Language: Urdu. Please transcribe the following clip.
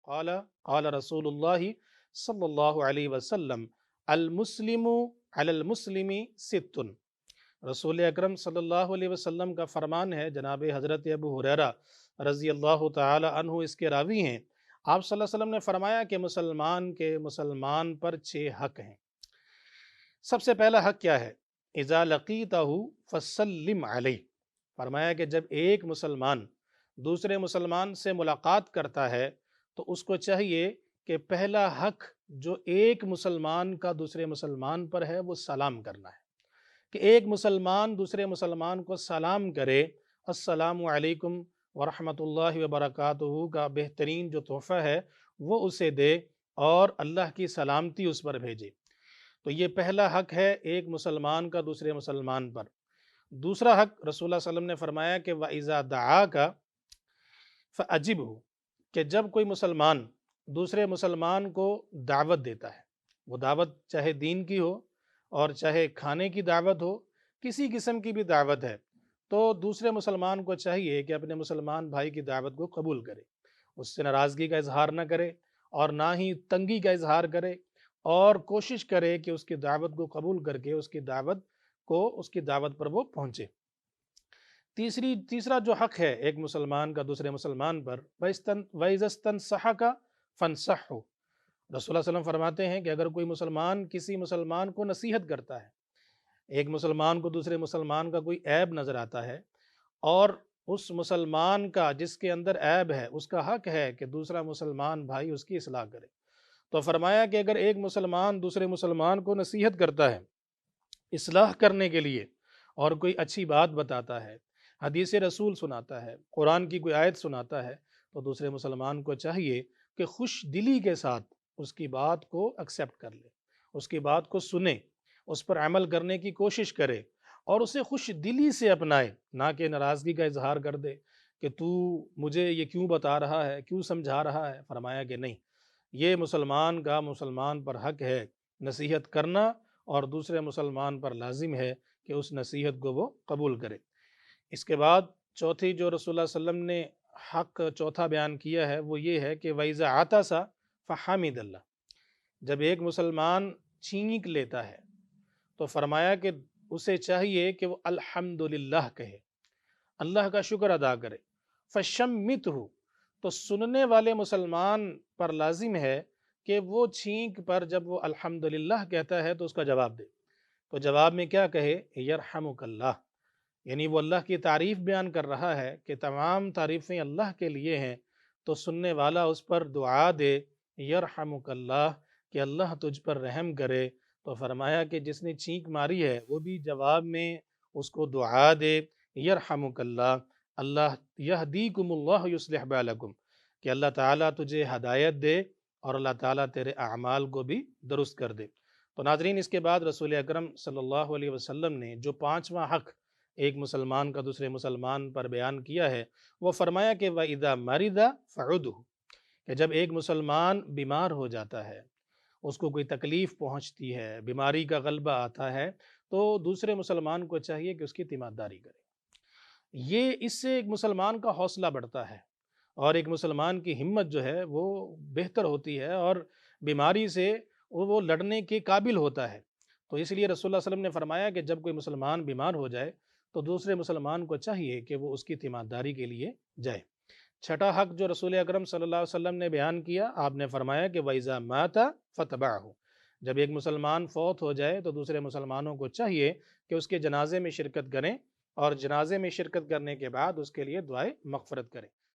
قال قال رسول اللہ صلی اللہ علیہ وسلم المسلم علی المسلم ست۔ رسول اکرم صلی اللہ علیہ وسلم کا فرمان ہے، جناب حضرت ابو ہریرہ رضی اللہ تعالی عنہ اس کے راوی ہیں، آپ صلی اللہ علیہ وسلم نے فرمایا کہ مسلمان پر 6 حق ہیں۔ سب سے پہلا حق کیا ہے؟ اذا لقیتہ فسلم علیہ، فرمایا کہ جب ایک مسلمان دوسرے مسلمان سے ملاقات کرتا ہے تو اس کو چاہیے کہ پہلا حق جو ایک مسلمان کا دوسرے مسلمان پر ہے وہ سلام کرنا ہے، کہ ایک مسلمان دوسرے مسلمان کو سلام کرے، السلام علیکم ورحمۃ اللہ وبرکاتہ کا بہترین جو تحفہ ہے وہ اسے دے اور اللہ کی سلامتی اس پر بھیجے۔ تو یہ پہلا حق ہے ایک مسلمان کا دوسرے مسلمان پر۔ دوسرا حق رسول اللہ صلی اللہ علیہ وسلم نے فرمایا کہ وَإِذَا دَعَاكَ فَأَجِبْهُ، کہ جب کوئی مسلمان دوسرے مسلمان کو دعوت دیتا ہے، وہ دعوت چاہے دین کی ہو اور چاہے کھانے کی دعوت ہو، کسی قسم کی بھی دعوت ہے، تو دوسرے مسلمان کو چاہیے کہ اپنے مسلمان بھائی کی دعوت کو قبول کرے، اس سے ناراضگی کا اظہار نہ کرے اور نہ ہی تنگی کا اظہار کرے، اور کوشش کرے کہ اس کی دعوت کو قبول کر کے اس کی دعوت پر وہ پہنچے۔ تیسرا جو حق ہے ایک مسلمان کا دوسرے مسلمان پر، وَإِذَا اسْتَنصَحَكَ فَانصَحْهُ، رسول اللہ صلی اللہ علیہ وسلم فرماتے ہیں کہ اگر کوئی مسلمان کسی مسلمان کو نصیحت کرتا ہے، ایک مسلمان کو دوسرے مسلمان کا کوئی عیب نظر آتا ہے اور اس مسلمان کا جس کے اندر عیب ہے اس کا حق ہے کہ دوسرا مسلمان بھائی اس کی اصلاح کرے، تو فرمایا کہ اگر ایک مسلمان دوسرے مسلمان کو نصیحت کرتا ہے اصلاح کرنے کے لیے اور کوئی اچھی بات بتاتا ہے، حدیث رسول سناتا ہے، قرآن کی کوئی آیت سناتا ہے، تو دوسرے مسلمان کو چاہیے کہ خوش دلی کے ساتھ اس کی بات کو ایکسیپٹ کر لے، اس کی بات کو سنے، اس پر عمل کرنے کی کوشش کرے اور اسے خوش دلی سے اپنائے، نہ کہ ناراضگی کا اظہار کر دے کہ تو مجھے یہ کیوں بتا رہا ہے، کیوں سمجھا رہا ہے۔ فرمایا کہ نہیں، یہ مسلمان کا مسلمان پر حق ہے نصیحت کرنا اور دوسرے مسلمان پر لازم ہے کہ اس نصیحت کو وہ قبول کرے۔ اس کے بعد چوتھی جو رسول اللہ صلی اللہ علیہ وسلم نے حق چوتھا بیان کیا ہے وہ یہ ہے کہ وَإِذَا عَطَسَ فَحَمِدَ اللَّهُ، جب ایک مسلمان چھینک لیتا ہے تو فرمایا کہ اسے چاہیے کہ وہ الحمدللہ کہے، اللہ کا شکر ادا کرے، فَشَمِّتْهُ، تو سننے والے مسلمان پر لازم ہے کہ وہ چھینک پر جب وہ الحمدللہ کہتا ہے تو اس کا جواب دے، تو جواب میں کیا کہے؟ یرحمک اللہ، یعنی وہ اللہ کی تعریف بیان کر رہا ہے کہ تمام تعریفیں اللہ کے لیے ہیں، تو سننے والا اس پر دعا دے یرحمک اللہ، کہ اللہ تجھ پر رحم کرے، تو فرمایا کہ جس نے چھینک ماری ہے وہ بھی جواب میں اس کو دعا دے یرحمک اللہ، اللہ یہدیکم اللہ یصلح بالکم، کہ اللہ تعالیٰ تجھے ہدایت دے اور اللہ تعالیٰ تیرے اعمال کو بھی درست کر دے۔ تو ناظرین، اس کے بعد رسول اکرم صلی اللہ علیہ وسلم نے جو 5واں حق ایک مسلمان کا دوسرے مسلمان پر بیان کیا ہے وہ فرمایا کہ وَإِذَا مَرِضَ فَعُدْهُ، کہ جب ایک مسلمان بیمار ہو جاتا ہے، اس کو کوئی تکلیف پہنچتی ہے، بیماری کا غلبہ آتا ہے، تو دوسرے مسلمان کو چاہیے کہ اس کی تیمارداری کرے۔ اس سے ایک مسلمان کا حوصلہ بڑھتا ہے اور ایک مسلمان کی ہمت جو ہے وہ بہتر ہوتی ہے اور بیماری سے وہ لڑنے کے قابل ہوتا ہے۔ تو اس لیے رسول اللہ صلی اللہ علیہ وسلم نے فرمایا کہ جب کوئی مسلمان بیمار ہو جائے تو دوسرے مسلمان کو چاہیے کہ وہ اس کی تیمارداری کے لیے جائے۔ چھٹا حق جو رسول اکرم صلی اللہ علیہ وسلم نے بیان کیا، آپ نے فرمایا کہ وَإِذَا مَاتَ فَاتَّبَعْهُ، جب ایک مسلمان فوت ہو جائے تو دوسرے مسلمانوں کو چاہیے کہ اس کے جنازے میں شرکت کریں اور جنازے میں شرکت کرنے کے بعد اس کے لیے دعائے مغفرت کریں۔